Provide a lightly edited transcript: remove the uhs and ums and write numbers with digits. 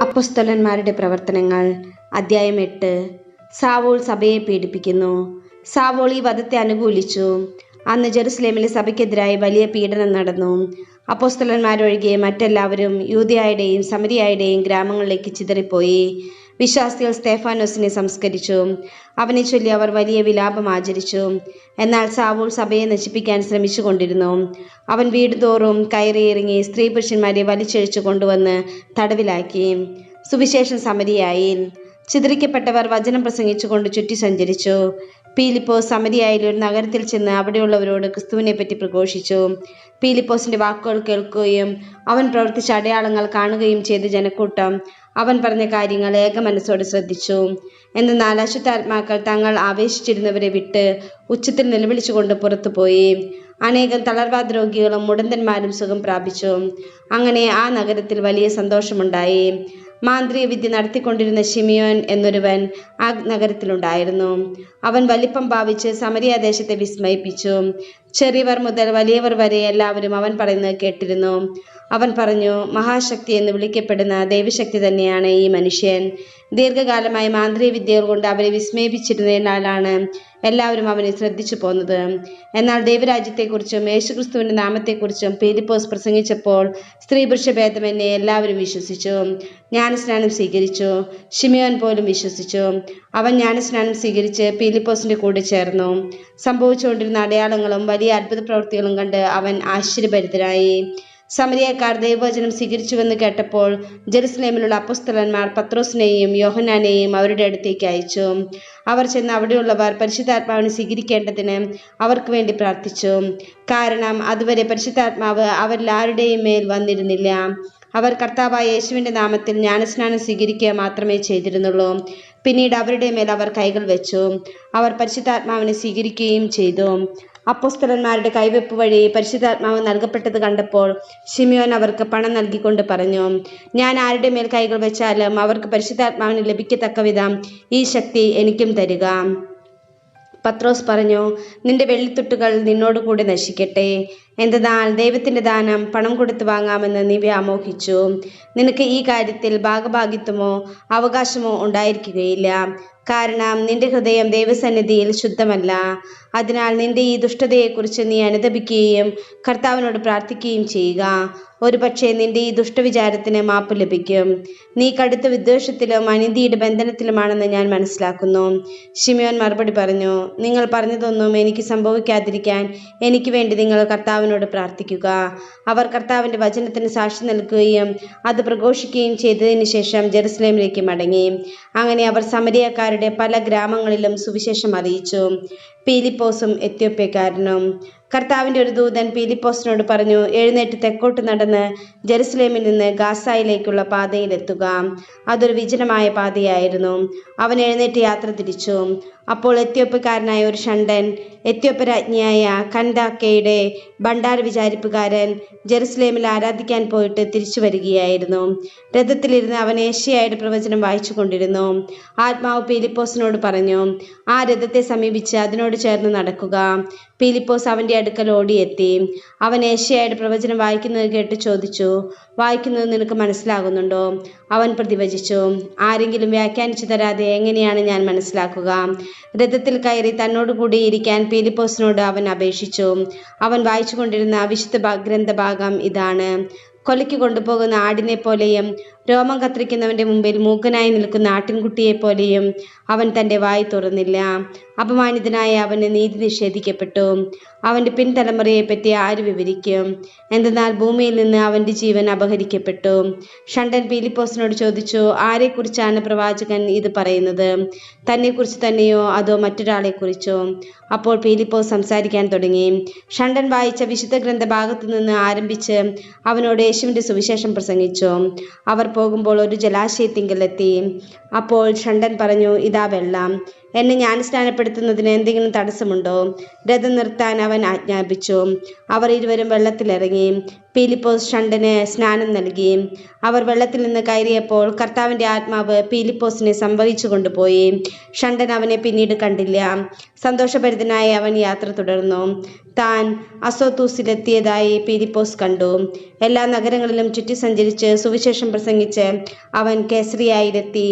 അപ്പോസ്തലന്മാരുടെ പ്രവർത്തനങ്ങൾ അധ്യായം 8. സാവൂൾ സഭയെ പീഡിപ്പിക്കുന്നു. സാവൂൾ ഈ വധത്തെ അനുകൂലിച്ചു. അന്ന് ജെറുസലേമിലെ സഭയ്ക്കെതിരായി വലിയ പീഡനം നടന്നു. അപ്പോസ്തലന്മാരൊഴികെ മറ്റെല്ലാവരും യൂദയായുടെയും സമരിയായുടെയും ഗ്രാമങ്ങളിലേക്ക് ചിതറിപ്പോയി. വിശ്വാസികൾ സ്തെഫാനോസിനെ സംസ്കരിച്ചു. അവനെ ചൊല്ലി അവർ വലിയ വിലാപം ആചരിച്ചു. എന്നാൽ സാവൂൾ സഭയെ നശിപ്പിക്കാൻ ശ്രമിച്ചുകൊണ്ടിരുന്നു. അവൻ വീടുതോറും കയറിയിറങ്ങി സ്ത്രീ പുരുഷന്മാരെ വലിച്ചഴിച്ചു കൊണ്ടുവന്ന് തടവിലാക്കി. സുവിശേഷം സമരിയായിൽ. ചിതറിക്കപ്പെട്ടവർ വചനം പ്രസംഗിച്ചുകൊണ്ട് ചുറ്റി സഞ്ചരിച്ചു. പീലിപ്പോസ് സമരിയായിലെ ഒരു നഗരത്തിൽ ചെന്ന് അവിടെയുള്ളവരോട് ക്രിസ്തുവിനെ പറ്റി പ്രഘോഷിച്ചു. പീലിപ്പോസിന്റെ വാക്കുകൾ കേൾക്കുകയും അവൻ പ്രവർത്തിച്ച അടയാളങ്ങൾ കാണുകയും ചെയ്ത ജനക്കൂട്ടം അവൻ പറഞ്ഞ കാര്യങ്ങൾ ഏകമനസ്സോടെ ശ്രദ്ധിച്ചു. എന്നാൽ അശുദ്ധാത്മാക്കൾ തങ്ങൾ ആവേശിച്ചിരുന്നവരെ വിട്ട് ഉച്ചത്തിൽ നിലവിളിച്ചുകൊണ്ട് പുറത്തുപോയി. അനേകം തളർവാദ രോഗികളും മുടന്തന്മാരും സുഖം പ്രാപിച്ചു. അങ്ങനെ ആ നഗരത്തിൽ വലിയ സന്തോഷമുണ്ടായി. മാന്ത്രിക വിദ്യ നടത്തിക്കൊണ്ടിരുന്ന ശിമിയോൻ എന്നൊരുവൻ ആ നഗരത്തിലുണ്ടായിരുന്നു. അവൻ വലിപ്പം ഭാവിച്ച് സമരിയ ദേശത്തെ വിസ്മയിപ്പിച്ചു. ചെറിയവർ മുതൽ വലിയവർ വരെ എല്ലാവരും അവൻ പറയുന്നത് കേട്ടിരുന്നു. അവൻ പറഞ്ഞു, മഹാശക്തി എന്ന് വിളിക്കപ്പെടുന്ന ദൈവശക്തി തന്നെയാണ് ഈ മനുഷ്യൻ. ദീർഘകാലമായി മാന്ത്രിക വിദ്യകൾ കൊണ്ട് അവരെ വിസ്മയിപ്പിച്ചിരുന്നതിനാലാണ് എല്ലാവരും അവനെ ശ്രദ്ധിച്ചു പോന്നത്. എന്നാൽ ദൈവരാജ്യത്തെക്കുറിച്ചും യേശുക്രിസ്തുവിന്റെ നാമത്തെക്കുറിച്ചും പീലിപ്പോസ് പ്രസംഗിച്ചപ്പോൾ സ്ത്രീ പുരുഷ ഭേദമന്യേ എല്ലാവരും വിശ്വസിച്ചു. ജ്ഞാനസ്നാനം സ്വീകരിച്ചു. ശിമിയോൻ പോലും വിശ്വസിച്ചു. അവൻ ജ്ഞാനസ്നാനം സ്വീകരിച്ച് പീലിപ്പോസിന്റെ കൂടെ ചേർന്നു. സംഭവിച്ചുകൊണ്ടിരുന്ന അടയാളങ്ങളും വലിയ അത്ഭുത പ്രവൃത്തികളും കണ്ട് അവൻ ആശ്ചര്യഭരിതനായി. സമരിയക്കാർ ദൈവവചനം സ്വീകരിച്ചുവെന്ന് കേട്ടപ്പോൾ ജെറുസലേമിലുള്ള അപ്പോസ്തലന്മാർ പത്രോസിനെയും യോഹന്നാനെയും അവരുടെ അടുത്തേക്ക് അയച്ചു. അവർ ചെന്ന് അവിടെയുള്ളവർ പരിശുദ്ധാത്മാവിനെ സ്വീകരിക്കേണ്ടതിന് അവർക്ക് വേണ്ടി പ്രാർത്ഥിച്ചു. കാരണം അതുവരെ പരിശുദ്ധാത്മാവ് അവരിൽ ആരുടെയും മേൽ വന്നിരുന്നില്ല. അവർ കർത്താവായ യേശുവിന്റെ നാമത്തിൽ ജ്ഞാനസ്നാനം സ്വീകരിക്കുക മാത്രമേ ചെയ്തിരുന്നുള്ളൂ. പിന്നീട് അവരുടെ മേൽ അവർ കൈകൾ വെച്ചു. അവർ പരിശുദ്ധാത്മാവിനെ സ്വീകരിക്കുകയും ചെയ്തു. അപ്പോസ്തലന്മാരുടെ കൈവെപ്പ് വഴി പരിശുദ്ധാത്മാവ് നൽകപ്പെട്ടത് കണ്ടപ്പോൾ ശിമിയോൻ അവർക്ക് പണം നൽകിക്കൊണ്ട് പറഞ്ഞു, ഞാൻ ആരുടെ മേൽ കൈകൾ വെച്ചാലും അവർക്ക് പരിശുദ്ധാത്മാവിന് ലഭിക്കത്തക്ക വിധം ഈ ശക്തി എനിക്കും തരിക. പത്രോസ് പറഞ്ഞു, നിന്റെ വെള്ളിത്തുട്ടുകൾ നിന്നോട് കൂടെ നശിക്കട്ടെ. എന്തെന്നാൽ ദൈവത്തിന്റെ ദാനം പണം കൊടുത്ത് വാങ്ങാമെന്ന് നീ വ്യാമോഹിച്ചു. നിനക്ക് ഈ കാര്യത്തിൽ ഭാഗഭാഗിത്വമോ അവകാശമോ ഉണ്ടായിരിക്കുകയില്ല. കാരണം നിന്റെ ഹൃദയം ദൈവസന്നിധിയിൽ ശുദ്ധമല്ല. അതിനാൽ നിന്റെ ഈ ദുഷ്ടതയെക്കുറിച്ച് നീ അനുതപിക്കുകയും കർത്താവിനോട് പ്രാർത്ഥിക്കുകയും ചെയ്യുക. ഒരുപക്ഷെ നിന്റെ ഈ ദുഷ്ടവിചാരത്തിന് മാപ്പ് ലഭിക്കും. നീ കടുത്ത വിദ്വേഷത്തിലും അനീതിയുടെ ബന്ധനത്തിലുമാണെന്ന് ഞാൻ മനസ്സിലാക്കുന്നു. ശിമിയോൻ മറുപടി പറഞ്ഞു, നിങ്ങൾ പറഞ്ഞതൊന്നും എനിക്ക് സംഭവിക്കാതിരിക്കാൻ എനിക്ക് വേണ്ടി നിങ്ങൾ കർത്താവിനോട് പ്രാർത്ഥിക്കുക. അവർ കർത്താവിന്റെ വചനത്തിന് സാക്ഷി നൽകുകയും അത് പ്രഘോഷിക്കുകയും ചെയ്തതിന് ശേഷം ജെറുസലേമിലേക്ക് മടങ്ങി. അങ്ങനെ അവർ സമരിയക്കാരുടെ പല ഗ്രാമങ്ങളിലും സുവിശേഷം അറിയിച്ചു. പീലിപ്പോസും എത്യോപ്യക്കാരനും. കർത്താവിന്റെ ഒരു ദൂതൻ പീലിപ്പോസിനോട് പറഞ്ഞു, എഴുന്നേറ്റ് തെക്കോട്ട് നടന്ന് ജെറുസലേമിൽ നിന്ന് ഗാസയിലേക്കുള്ള പാതയിലെത്തുക. അതൊരു വിജനമായ പാതയായിരുന്നു. അവൻ എഴുന്നേറ്റ് യാത്ര തിരിച്ചു. അപ്പോൾ എത്യോപ്യക്കാരനായ ഒരു ഷണ്ടൻ, എത്യോപ്യ രാജ്ഞിയായ കൻദാക്കയുടെ ഭണ്ഡാര വിചാരിപ്പുകാരൻ, ജെറുസലേമിൽ ആരാധിക്കാൻ പോയിട്ട് തിരിച്ചു വരികയായിരുന്നു. രഥത്തിലിരുന്ന് അവൻ ഏശയ്യായുടെ പ്രവചനം വായിച്ചു കൊണ്ടിരുന്നു. ആത്മാവ് പീലിപ്പോസിനോട് പറഞ്ഞു, ആ രഥത്തെ സമീപിച്ച് അതിനോട് ചേർന്ന് നടക്കുക. പീലിപ്പോസ് അവന്റെ അടുക്കൽ ഓടിയെത്തി. അവൻ ഏശയ്യായുടെ പ്രവചനം വായിക്കുന്നത് കേട്ട് ചോദിച്ചു, വായിക്കുന്നത് നിനക്ക് മനസ്സിലാകുന്നുണ്ടോ? അവൻ പ്രതിവചിച്ചു, ആരെങ്കിലും വ്യാഖ്യാനിച്ചു തരാതെ എങ്ങനെയാണ് ഞാൻ മനസ്സിലാക്കുക? രഥത്തിൽ കയറി തന്നോടുകൂടി ഇരിക്കാൻ പീലിപ്പോസിനോട് അവൻ അപേക്ഷിച്ചു. അവൻ വായിച്ചുകൊണ്ടിരുന്ന വിശുദ്ധ ഗ്രന്ഥഭാഗം ഇതാണ്. കൊലയ്ക്ക് കൊണ്ടുപോകുന്ന ആടിനെ പോലെയും രോമം കത്തിരിക്കുന്നവന്റെ മുമ്പിൽ മൂക്കനായി നിൽക്കുന്ന ആട്ടിൻകുട്ടിയെപ്പോലെയും അവൻ തൻ്റെ വായി തുറന്നില്ല. അപമാനിതനായ അവന് നീതി നിഷേധിക്കപ്പെട്ടു. അവന്റെ പിൻതലമുറയെപ്പറ്റി ആര് വിവരിക്കും? എന്തെന്നാൽ ഭൂമിയിൽ നിന്ന് അവന്റെ ജീവൻ അപഹരിക്കപ്പെട്ടു. ഷണ്ടൻ പീലിപ്പോസിനോട് ചോദിച്ചു, ആരെക്കുറിച്ചാണ് പ്രവാചകൻ ഇത് പറയുന്നത്? തന്നെക്കുറിച്ച് തന്നെയോ അതോ മറ്റൊരാളെ കുറിച്ചോ? അപ്പോൾ പീലിപ്പോസ് സംസാരിക്കാൻ തുടങ്ങി. ഷണ്ടൻ വായിച്ച വിശുദ്ധ ഗ്രന്ഥഭാഗത്തു നിന്ന് ആരംഭിച്ച് അവനോട് യേശുവിന്റെ സുവിശേഷം പ്രസംഗിച്ചു. അവർ പോകുമ്പോൾ ഒരു ജലാശയത്തിങ്കലെത്തി. അപ്പോൾ ഷണ്ടൻ പറഞ്ഞു, ഇതാ വെള്ളം. എന്നെ ജ്ഞാനസ്നാനപ്പെടുത്തുന്നതിന് എന്തെങ്കിലും തടസ്സമുണ്ടോ? രഥം നിർത്താൻ അവൻ ആജ്ഞാപിച്ചു. അവർ ഇരുവരും വെള്ളത്തിലിറങ്ങി. പീലിപ്പോസ് ഷണ്ഡന് സ്നാനം നൽകി. അവർ വെള്ളത്തിൽ നിന്ന് കയറിയപ്പോൾ കർത്താവിൻ്റെ ആത്മാവ് പീലിപ്പോസിനെ സംവഹിച്ചു കൊണ്ടുപോയി. ഷണ്ഡൻ അവനെ പിന്നീട് കണ്ടില്ല. സന്തോഷഭരിതനായി അവൻ യാത്ര തുടർന്നു. താൻ അസോത്തൂസിലെത്തിയതായി പീലിപ്പോസ് കണ്ടു. എല്ലാ നഗരങ്ങളിലും ചുറ്റി സഞ്ചരിച്ച് സുവിശേഷം പ്രസംഗിച്ച് അവൻ കേസറിയയിലെത്തി.